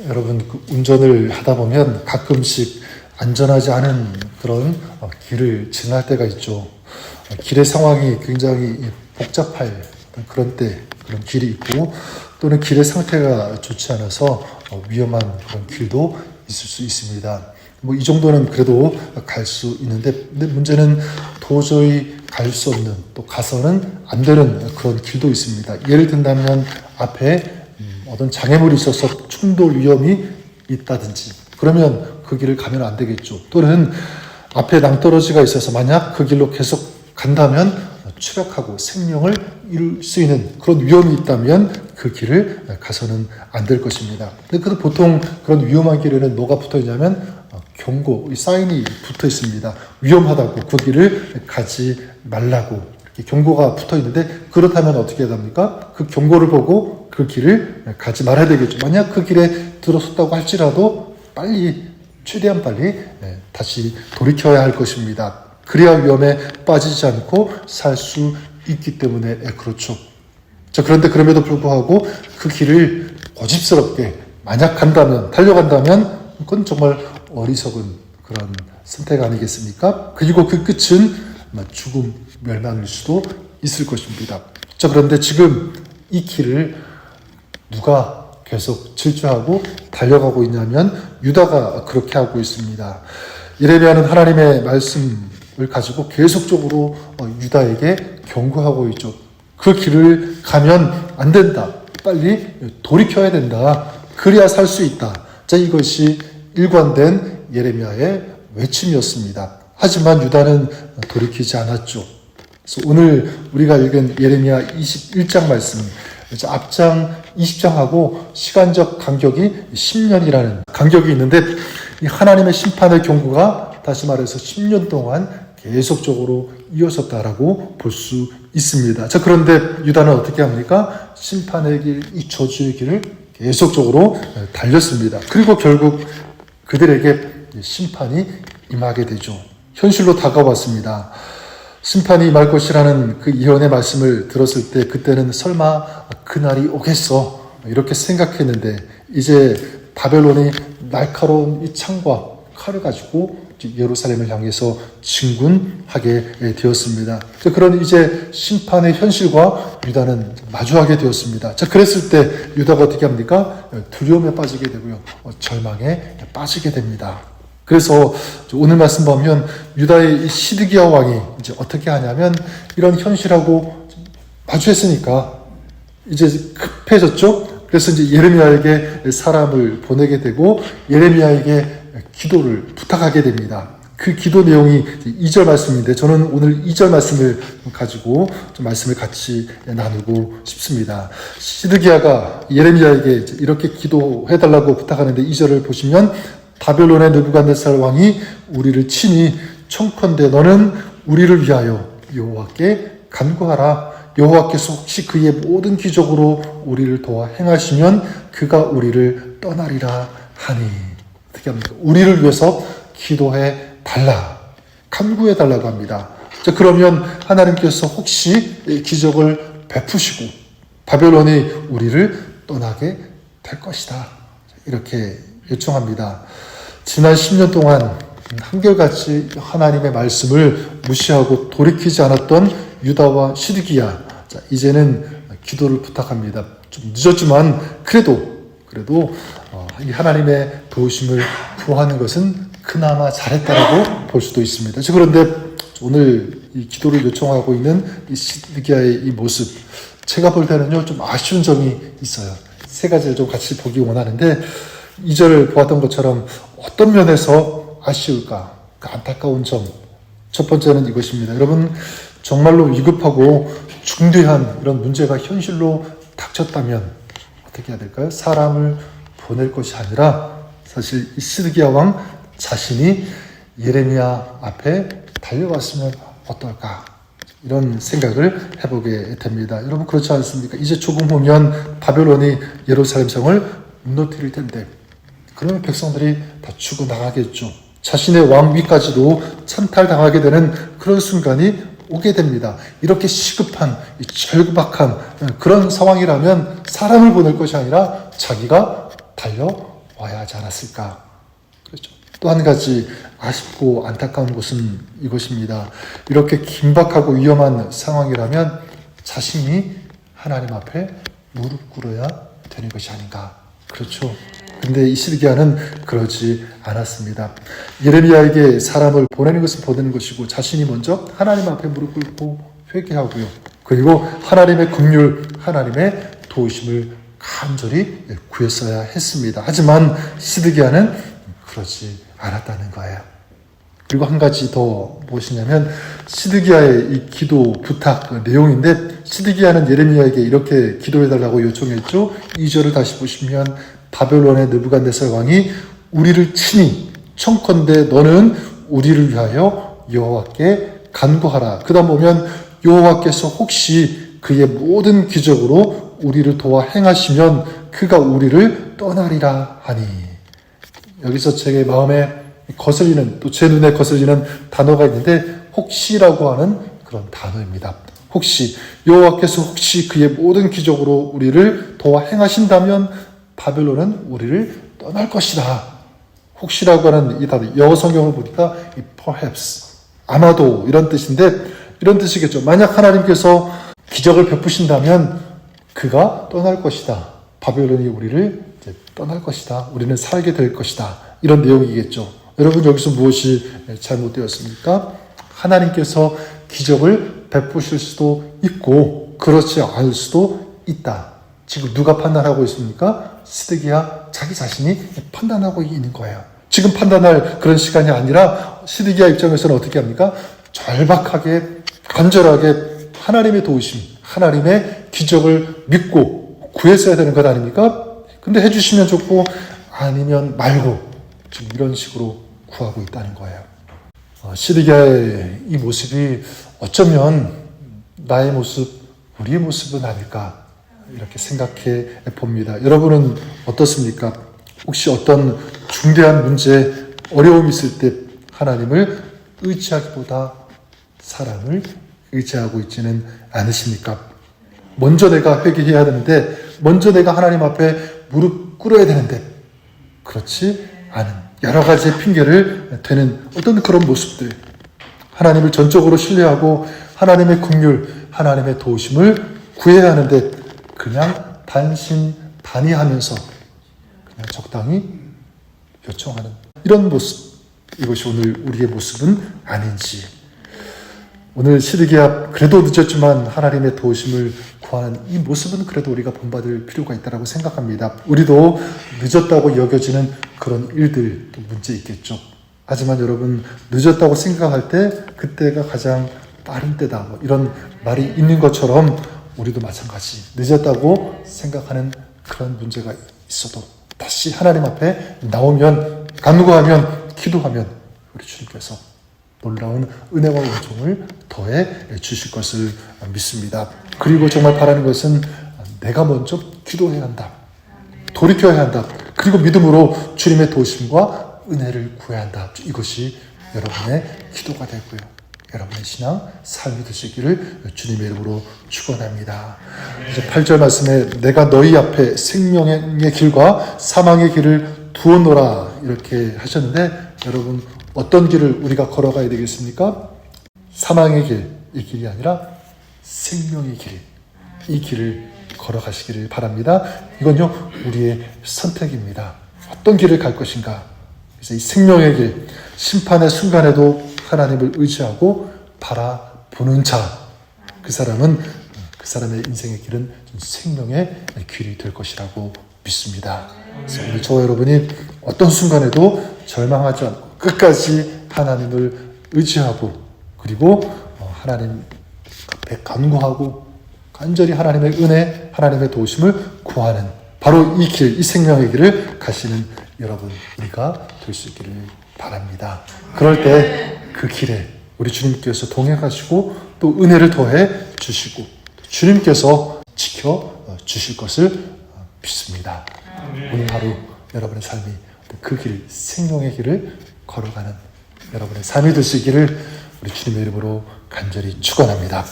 여러분 운전을 하다 보면 가끔씩 안전하지 않은 그런 길을 지날 때가 있죠. 길의 상황이 굉장히 복잡할 그런 때 그런 길이 있고 또는 길의 상태가 좋지 않아서 위험한 그런 길도 있을 수 있습니다. 뭐 이 정도는 그래도 갈 수 있는데 문제는 도저히 갈 수 없는 또 가서는 안 되는 그런 길도 있습니다. 예를 든다면 앞에 어떤 장애물이 있어서 충돌 위험이 있다든지 그러면 그 길을 가면 안 되겠죠. 또는 앞에 낭떠러지가 있어서 만약 그 길로 계속 간다면 추락하고 생명을 잃을 수 있는 그런 위험이 있다면 그 길을 가서는 안 될 것입니다. 근데 보통 그런 위험한 길에는 뭐가 붙어 있냐면 경고, 사인이 붙어 있습니다. 위험하다고 그 길을 가지 말라고 이렇게 경고가 붙어 있는데 그렇다면 어떻게 해야 합니까? 그 경고를 보고 그 길을 가지 말아야 되겠죠. 만약 그 길에 들어섰다고 할지라도 최대한 빨리 다시 돌이켜야 할 것입니다. 그래야 위험에 빠지지 않고 살 수 있기 때문에 그렇죠. 자, 그런데 그럼에도 불구하고 그 길을 고집스럽게 만약 달려간다면 그건 정말 어리석은 그런 선택 아니겠습니까? 그리고 그 끝은 죽음, 멸망일 수도 있을 것입니다. 자, 그런데 지금 이 길을 누가 계속 질주하고 달려가고 있냐면 유다가 그렇게 하고 있습니다. 예레미야는 하나님의 말씀을 가지고 계속적으로 유다에게 경고하고 있죠. 그 길을 가면 안 된다. 빨리 돌이켜야 된다. 그래야 살 수 있다. 자, 이것이 일관된 예레미야의 외침이었습니다. 하지만 유다는 돌이키지 않았죠. 그래서 오늘 우리가 읽은 예레미야 21장 말씀, 앞장 20장하고 시간적 간격이 10년이라는 간격이 있는데 이 하나님의 심판의 경고가 다시 말해서 10년 동안 계속적으로 이어졌다라고 볼 수 있습니다. 자, 그런데 유다는 어떻게 합니까? 심판의 길, 이 저주의 길을 계속적으로 달렸습니다. 그리고 결국 그들에게 심판이 임하게 되죠. 현실로 다가왔습니다. 심판이 임할 것이라는 그 예언의 말씀을 들었을 때 그때는 설마 그날이 오겠어 이렇게 생각했는데 이제 바벨론이 날카로운 이 창과 칼을 가지고 예루살렘을 향해서 진군하게 되었습니다. 그런 이제 심판의 현실과 유다는 마주하게 되었습니다. 자, 그랬을 때 유다가 어떻게 합니까? 두려움에 빠지게 되고요. 절망에 빠지게 됩니다. 그래서 오늘 말씀 보면 유다의 시드기야 왕이 이제 어떻게 하냐면 이런 현실하고 마주했으니까 이제 급해졌죠. 그래서 이제 예레미야에게 사람을 보내게 되고 예레미야에게 기도를 부탁하게 됩니다. 그 기도 내용이 2절 말씀인데 저는 오늘 2절 말씀을 가지고 좀 말씀을 같이 나누고 싶습니다. 시드기야가 예레미야에게 이렇게 기도해달라고 부탁하는데 2절을 보시면 바벨론의 느부갓네살 왕이 우리를 치니 청컨대 너는 우리를 위하여 여호와께 간구하라. 여호와께서 혹시 그의 모든 기적으로 우리를 도와 행하시면 그가 우리를 떠나리라 하니. 어떻게 합니까? 우리를 위해서 기도해 달라. 간구해 달라고 합니다. 자, 그러면 하나님께서 혹시 기적을 베푸시고 바벨론이 우리를 떠나게 될 것이다. 이렇게 요청합니다. 지난 10년 동안 한결같이 하나님의 말씀을 무시하고 돌이키지 않았던 유다와 시드기야. 자, 이제는 기도를 부탁합니다. 좀 늦었지만 그래도 이 하나님의 도우심을 구하는 것은 그나마 잘했다라고 볼 수도 있습니다. 그런데 오늘 이 기도를 요청하고 있는 이 시드기야의 이 모습, 제가 볼 때는요 좀 아쉬운 점이 있어요. 세 가지를 좀 같이 보기 원하는데 2절을 보았던 것처럼 어떤 면에서 아쉬울까? 그 안타까운 점. 첫 번째는 이것입니다. 여러분, 정말로 위급하고 중대한 이런 문제가 현실로 닥쳤다면 어떻게 해야 될까요? 사람을 보낼 것이 아니라 사실 이 시드기야 왕 자신이 예레미야 앞에 달려갔으면 어떨까? 이런 생각을 해보게 됩니다. 여러분, 그렇지 않습니까? 이제 조금 후면 바벨론이 예루살렘 성을 무너뜨릴 텐데 그러면 백성들이 다 죽어나가겠죠. 자신의 왕위까지도 찬탈당하게 되는 그런 순간이 오게 됩니다. 이렇게 시급한, 절박한 그런 상황이라면 사람을 보낼 것이 아니라 자기가 달려 와야 하지 않았을까. 그렇죠. 또 한 가지 아쉽고 안타까운 것은 이것입니다. 이렇게 긴박하고 위험한 상황이라면 자신이 하나님 앞에 무릎 꿇어야 되는 것이 아닌가. 그렇죠. 근데 이 시드기야는 그러지 않았습니다. 예레미야에게 사람을 보내는 것은 보내는 것이고 자신이 먼저 하나님 앞에 무릎 꿇고 회개하고요. 그리고 하나님의 긍휼, 하나님의 도우심을 간절히 구했어야 했습니다. 하지만 시드기야는 그러지 않았다는 거예요. 그리고 한 가지 더 무엇이냐면 시드기야의 이 기도 부탁 내용인데 시드기야는 예레미야에게 이렇게 기도해달라고 요청했죠. 2절을 다시 보시면 바벨론의 느부갓네살 왕이 우리를 치니 청컨대 너는 우리를 위하여 여호와께 간구하라. 그 다음 보면 여호와께서 혹시 그의 모든 기적으로 우리를 도와 행하시면 그가 우리를 떠나리라 하니. 여기서 제 마음에 거슬리는 또 제 눈에 거슬리는 단어가 있는데 혹시라고 하는 그런 단어입니다. 혹시 여호와께서 혹시 그의 모든 기적으로 우리를 도와 행하신다면 바벨론은 우리를 떠날 것이다. 혹시라고 하는 이 단어 영어 성경을 보니까 이 perhaps 아마도 이런 뜻인데 이런 뜻이겠죠. 만약 하나님께서 기적을 베푸신다면 그가 떠날 것이다. 바벨론이 우리를 이제 떠날 것이다. 우리는 살게 될 것이다. 이런 내용이겠죠. 여러분 여기서 무엇이 잘못되었습니까? 하나님께서 기적을 베푸실 수도 있고 그렇지 않을 수도 있다. 지금 누가 판단하고 있습니까? 시드기야 자기 자신이 판단하고 있는 거예요. 지금 판단할 그런 시간이 아니라 시드기야 입장에서는 어떻게 합니까? 절박하게 간절하게 하나님의 도우심, 하나님의 기적을 믿고 구했어야 되는 것 아닙니까? 근데 해주시면 좋고 아니면 말고 지금 이런 식으로 구하고 있다는 거예요. 시드기야의 이 모습이 어쩌면 나의 모습, 우리의 모습은 아닐까 이렇게 생각해 봅니다. 여러분은 어떻습니까? 혹시 어떤 중대한 문제, 어려움이 있을 때 하나님을 의지하기보다 사람을 의지하고 있지는 않으십니까? 먼저 내가 회개해야 되는데 먼저 내가 하나님 앞에 무릎 꿇어야 되는데 그렇지 않은 여러 가지 핑계를 대는 어떤 그런 모습들, 하나님을 전적으로 신뢰하고 하나님의 긍휼, 하나님의 도우심을 구해야 하는데 그냥 반신반의하면서 그냥 적당히 요청하는 이런 모습, 이것이 오늘 우리의 모습은 아닌지. 오늘 시드기야 그래도 늦었지만 하나님의 도우심을 구하는 이 모습은 그래도 우리가 본받을 필요가 있다고 생각합니다. 우리도 늦었다고 여겨지는 그런 일들 또 문제 있겠죠. 하지만 여러분 늦었다고 생각할 때 그때가 가장 빠른 때다. 뭐 이런 말이 있는 것처럼 우리도 마찬가지. 늦었다고 생각하는 그런 문제가 있어도 다시 하나님 앞에 나오면 간구하면 기도하면 우리 주님께서 놀라운 은혜와 은총을 더해 주실 것을 믿습니다. 그리고 정말 바라는 것은 내가 먼저 기도해야 한다. 돌이켜야 한다. 그리고 믿음으로 주님의 도우심과 은혜를 구해야 한다. 이것이 여러분의 기도가 되고요. 여러분의 신앙, 삶이 되시기를 주님의 이름으로 축원합니다. 이제 8절 말씀에 내가 너희 앞에 생명의 길과 사망의 길을 두어놓으라 이렇게 하셨는데 여러분 어떤 길을 우리가 걸어가야 되겠습니까? 사망의 길, 이 길이 아니라 생명의 길, 이 길을 걸어가시기를 바랍니다. 이건요 우리의 선택입니다. 어떤 길을 갈 것인가? 그래서 이 생명의 길, 심판의 순간에도 하나님을 의지하고 바라보는 자, 그 사람은 그 사람의 인생의 길은 생명의 길이 될 것이라고 믿습니다. 그래서 우리 저와 여러분이 어떤 순간에도 절망하지 않고 끝까지 하나님을 의지하고 그리고 하나님 앞에 간구하고 간절히 하나님의 은혜, 하나님의 도우심을 구하는 바로 이 길, 이 생명의 길을 가시는 여러분 우리가 될 수 있기를 바랍니다. 그럴 때 그 길에 우리 주님께서 동행하시고 또 은혜를 더해 주시고 주님께서 지켜 주실 것을 믿습니다. 오늘 하루 여러분의 삶이 그 길, 생명의 길을 걸어가는 여러분의 삶이 되시기를 우리 주님의 이름으로 간절히 축원합니다.